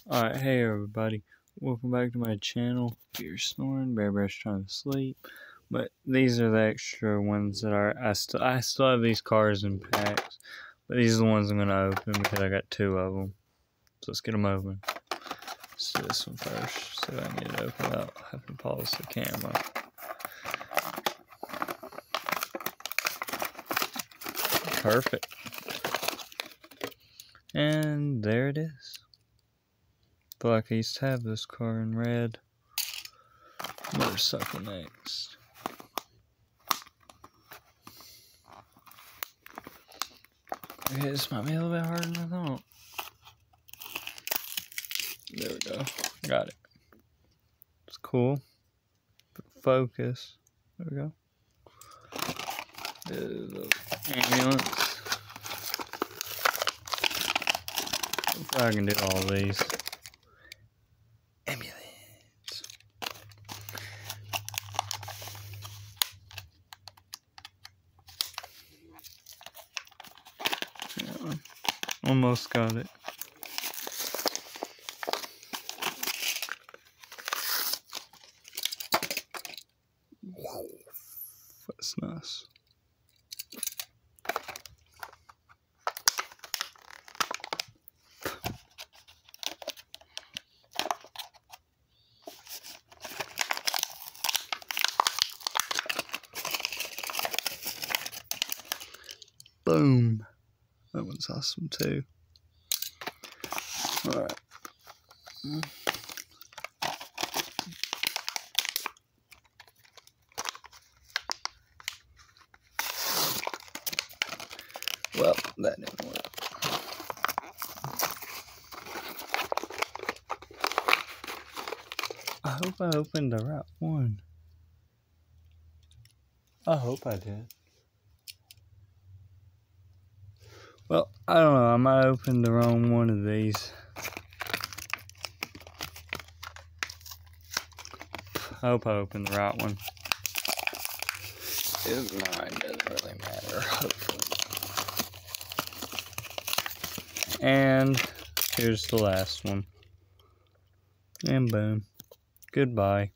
Alright, hey everybody, welcome back to my channel. If you're snoring, Bear Bear's trying to sleep. But these are the extra ones that I still have these cars in packs. But these are the ones I'm going to open because I got two of them. So let's get them open. Let's do this one first so I can get it open without having to pause the camera. Perfect. And there it is. Feel like I used to have this car in red. Motorcycle next. Okay, this might be a little bit harder than I thought. There we go. Got it. It's cool. Focus. There we go. The ambulance. Hopefully I can do all these. Ambulance. Yeah, almost got it. Wow. That's nice. Boom. That one's awesome too. Alright. Well, that didn't work. I hope I opened the right one. I hope I did. Well, I don't know. I might open the wrong one of these. I hope I opened the right one. If mine doesn't really matter, hopefully. And here's the last one. And boom. Goodbye.